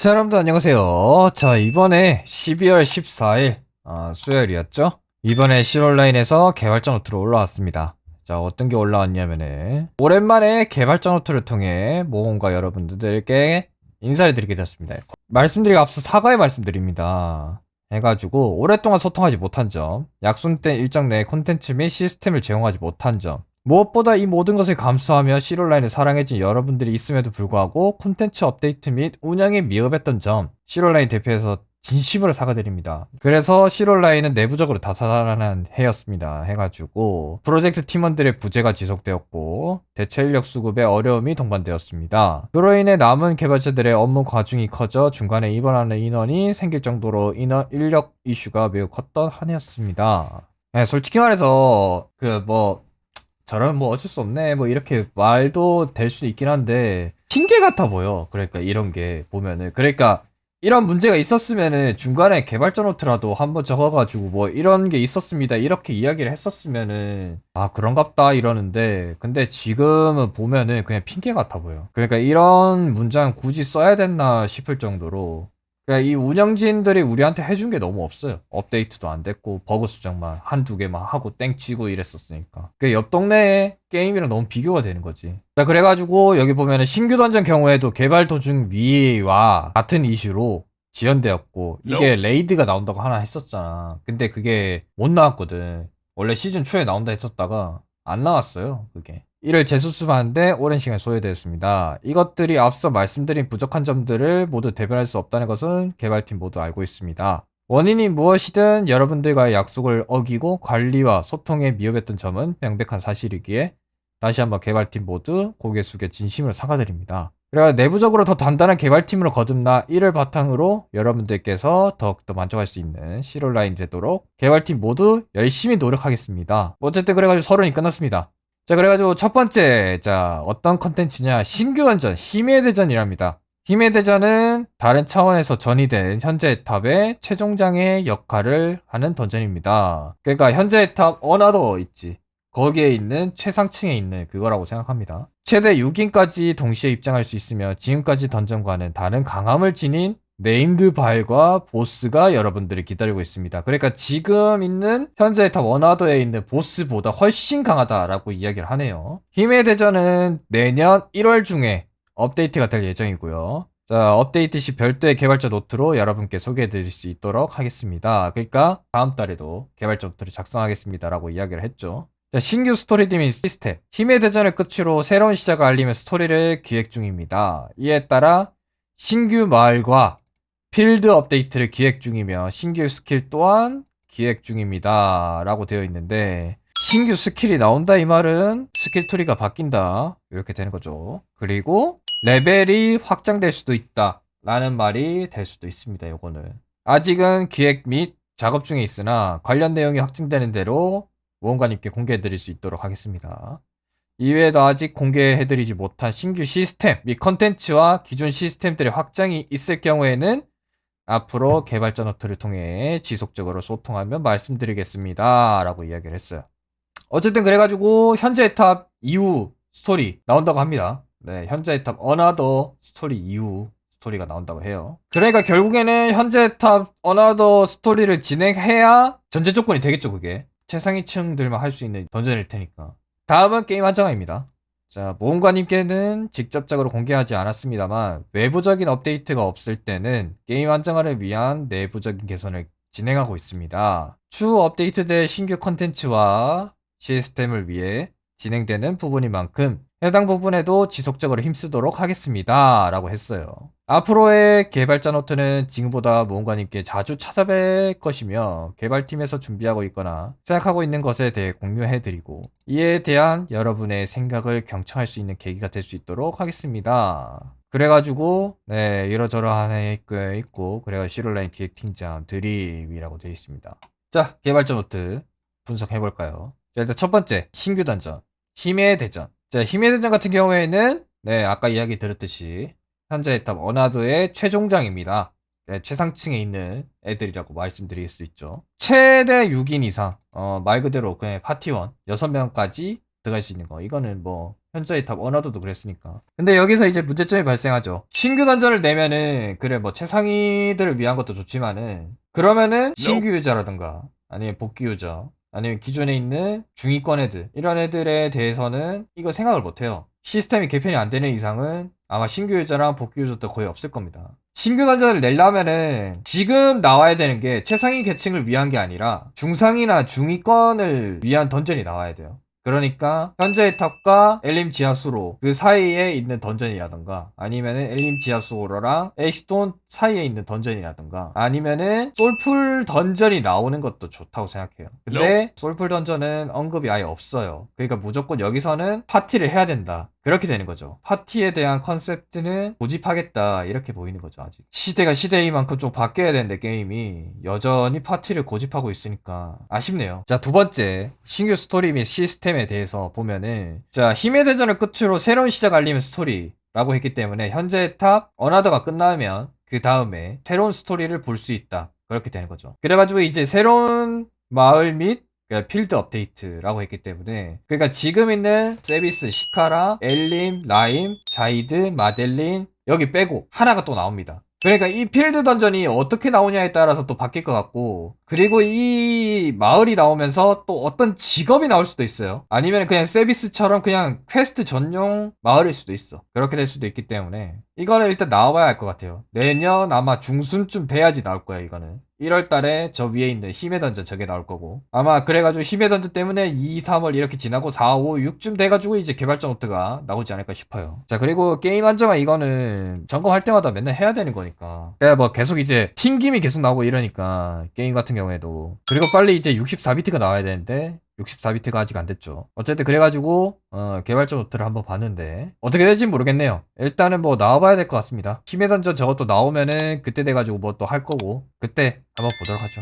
자, 여러분들 안녕하세요. 자, 이번에 12월 14일 수요일이었죠? 이번에 실온라인에서 개발자 노트로 올라왔습니다. 자, 어떤 게 올라왔냐면은 오랜만에 개발자 노트를 통해 모험가 여러분들께 인사를 드리게 되었습니다. 말씀드리기 앞서 사과의 말씀드립니다. 해가지고 오랫동안 소통하지 못한 점, 약속된 일정 내에 콘텐츠 및 시스템을 제공하지 못한 점, 무엇보다 이 모든 것을 감수하며 실온라인을 사랑해준 여러분들이 있음에도 불구하고 콘텐츠 업데이트 및 운영에 미흡했던 점, 실온라인 대표에서 진심으로 사과드립니다. 그래서 실온라인은 내부적으로 다사다난한 해였습니다. 해가지고 프로젝트 팀원들의 부재가 지속되었고 대체 인력 수급에 어려움이 동반되었습니다. 그로 인해 남은 개발자들의 업무 과중이 커져 중간에 입원하는 인원이 생길 정도로 인력 이슈가 매우 컸던 한 해였습니다. 네, 솔직히 말해서 저런 뭐 어쩔 수 없네 뭐 이렇게 말도 될 수 있긴 한데 핑계 같아 보여. 그러니까 이런 게 보면은, 그러니까 이런 문제가 있었으면은 중간에 개발자 노트라도 한번 적어가지고 뭐 이런 게 있었습니다 이렇게 이야기를 했었으면은 아 그런갑다 이러는데, 근데 지금은 보면은 그냥 핑계 같아 보여. 그러니까 이런 문장 굳이 써야 됐나 싶을 정도로, 그러니까 이 운영진들이 우리한테 해준 게 너무 없어요. 업데이트도 안 됐고 버그 수정만 한두 개만 하고 땡치고 이랬었으니까. 그 옆 동네에 게임이랑 너무 비교가 되는 거지. 자, 그래가지고 여기 보면은 신규 던전 경우에도 개발 도중 위와 같은 이슈로 지연되었고, 이게 레이드가 나온다고 하나 했었잖아. 근데 그게 못 나왔거든. 원래 시즌 초에 나온다 했었다가 안 나왔어요, 그게. 이를 재수습하는데 오랜 시간이 소요되었습니다. 이것들이 앞서 말씀드린 부족한 점들을 모두 대변할 수 없다는 것은 개발팀 모두 알고 있습니다. 원인이 무엇이든 여러분들과의 약속을 어기고 관리와 소통에 미흡했던 점은 명백한 사실이기에 다시 한번 개발팀 모두 고개 숙여 진심으로 사과드립니다. 그래야 내부적으로 더 단단한 개발팀으로 거듭나 이를 바탕으로 여러분들께서 더욱더 만족할 수 있는 실온라인 되도록 개발팀 모두 열심히 노력하겠습니다. 어쨌든 그래가지고 서론이 끝났습니다. 자, 그래가지고 첫 번째, 자, 어떤 컨텐츠냐, 신규 던전 힘의 대전이랍니다. 힘의 대전은 다른 차원에서 전이된 현재 에탑의 최종장의 역할을 하는 던전입니다. 그러니까 현재 에탑 어나더 있지, 거기에 있는 최상층에 있는 그거라고 생각합니다. 최대 6인까지 동시에 입장할 수 있으며 지금까지 던전과는 다른 강함을 지닌 네임드 바일과 보스가 여러분들을 기다리고 있습니다. 그러니까 지금 있는 현재 탑 원하더에 있는 보스보다 훨씬 강하다라고 이야기를 하네요. 힘의 대전은 내년 1월 중에 업데이트가 될 예정이고요. 자, 업데이트 시 별도의 개발자 노트로 여러분께 소개해 드릴 수 있도록 하겠습니다. 그러니까 다음 달에도 개발자 노트를 작성하겠습니다라고 이야기를 했죠. 자, 신규 스토리 및 시스템, 힘의 대전을 끝으로 새로운 시작을 알리며 스토리를 기획 중입니다. 이에 따라 신규 마을과 필드 업데이트를 기획 중이며 신규 스킬 또한 기획 중입니다 라고 되어 있는데, 신규 스킬이 나온다 이 말은 스킬 트리가 바뀐다 이렇게 되는 거죠. 그리고 레벨이 확장될 수도 있다 라는 말이 될 수도 있습니다. 요거는 아직은 기획 및 작업 중에 있으나 관련 내용이 확정되는 대로 모험가님께 공개해 드릴 수 있도록 하겠습니다. 이외에도 아직 공개해드리지 못한 신규 시스템 및 컨텐츠와 기존 시스템들의 확장이 있을 경우에는 앞으로 개발자 노트를 통해 지속적으로 소통하며 말씀드리겠습니다 라고 이야기를 했어요. 어쨌든 그래가지고 현재 에탑 이후 스토리 나온다고 합니다. 네, 현재 에탑 어나더 스토리 이후 스토리가 나온다고 해요. 그러니까 결국에는 현재 에탑 어나더 스토리를 진행해야 전제 조건이 되겠죠. 그게 최상위층들만 할 수 있는 던전일 테니까. 다음은 게임 한정화입니다. 자, 모험가님께는 직접적으로 공개하지 않았습니다만 외부적인 업데이트가 없을 때는 게임 안정화를 위한 내부적인 개선을 진행하고 있습니다. 추후 업데이트될 신규 컨텐츠와 시스템을 위해 진행되는 부분인 만큼 해당 부분에도 지속적으로 힘쓰도록 하겠습니다 라고 했어요. 앞으로의 개발자 노트는 지금보다 모험가님께 자주 찾아뵐 것이며 개발팀에서 준비하고 있거나 생각하고 있는 것에 대해 공유해드리고 이에 대한 여러분의 생각을 경청할 수 있는 계기가 될 수 있도록 하겠습니다. 그래가지고 네, 이러저러한 게 있고, 그래가 시롤라인 기획팀장 드림이라고 되어 있습니다. 자, 개발자 노트 분석해볼까요? 자, 일단 첫 번째 신규 던전 힘의 대전. 자, 힘의 대전 같은 경우에는 네, 아까 이야기 드렸듯이 현재 에탑 어나드의 최종장입니다. 네, 최상층에 있는 애들이라고 말씀드릴 수 있죠. 최대 6인 이상, 말 그대로 그냥 파티원 6명까지 들어갈 수 있는 거. 이거는 뭐 현저히 탑 어나더도 그랬으니까. 근데 여기서 이제 문제점이 발생하죠. 신규 던전을 내면은 그래 뭐 최상위들을 위한 것도 좋지만은 그러면은 신규 유저라든가 아니면 복귀 유저 아니면 기존에 있는 중위권 애들 이런 애들에 대해서는 이거 생각을 못해요. 시스템이 개편이 안 되는 이상은 아마 신규 유저랑 복귀 유저도 거의 없을 겁니다. 신규 던전을 내려면은 지금 나와야 되는 게 최상위 계층을 위한 게 아니라 중상위나 중위권을 위한 던전이 나와야 돼요. 그러니까 현재의 탑과 엘림 지하수로 그 사이에 있는 던전이라던가 아니면은 엘림 지하수 오러랑 에이스톤 사이에 있는 던전이라던가 아니면은 솔풀 던전이 나오는 것도 좋다고 생각해요. 근데 솔풀 던전은 언급이 아예 없어요. 그러니까 무조건 여기서는 파티를 해야 된다. 그렇게 되는 거죠. 파티에 대한 컨셉트는 고집하겠다 이렇게 보이는 거죠. 아직 시대가 시대인 만큼 좀 바뀌어야 되는데 게임이 여전히 파티를 고집하고 있으니까 아쉽네요. 자, 두 번째 신규 스토리 및 시스템에 대해서 보면은 자, 힘의 대전을 끝으로 새로운 시작 알림의 스토리 라고 했기 때문에 현재 탑 어나더가 끝나면 그 다음에 새로운 스토리를 볼 수 있다. 그렇게 되는 거죠. 그래가지고 이제 새로운 마을 및 그러니까 필드 업데이트라고 했기 때문에 그러니까 지금 있는 세비스, 시카라, 엘림, 라임, 자이드, 마델린 여기 빼고 하나가 또 나옵니다. 그러니까 이 필드 던전이 어떻게 나오냐에 따라서 또 바뀔 것 같고 그리고 이 마을이 나오면서 또 어떤 직업이 나올 수도 있어요. 아니면 그냥 세비스처럼 그냥 퀘스트 전용 마을일 수도 있어. 그렇게 될 수도 있기 때문에 이거는 일단 나와봐야 할 것 같아요. 내년 아마 중순쯤 돼야지 나올 거야 이거는. 1월 달에 저 위에 있는 힘의 던전 저게 나올 거고 아마 그래가지고 힘의 던전 때문에 2, 3월 이렇게 지나고 4, 5, 6쯤 돼가지고 이제 개발자 노트가 나오지 않을까 싶어요. 자, 그리고 게임 안정화 이거는 점검할 때마다 맨날 해야 되는 거니까 내가 뭐 계속 이제 튕김이 계속 나오고 이러니까 게임 같은 경우에도 그리고 빨리 이제 64비트가 나와야 되는데 64비트가 아직 안 됐죠. 어쨌든 그래가지고 개발자 노트를 한번 봤는데 어떻게 될지 모르겠네요. 일단은 뭐 나와봐야 될 것 같습니다. 힘의 던전 저것도 나오면은 그때 돼가지고 뭐 또 할 거고 그때 한번 보도록 하죠.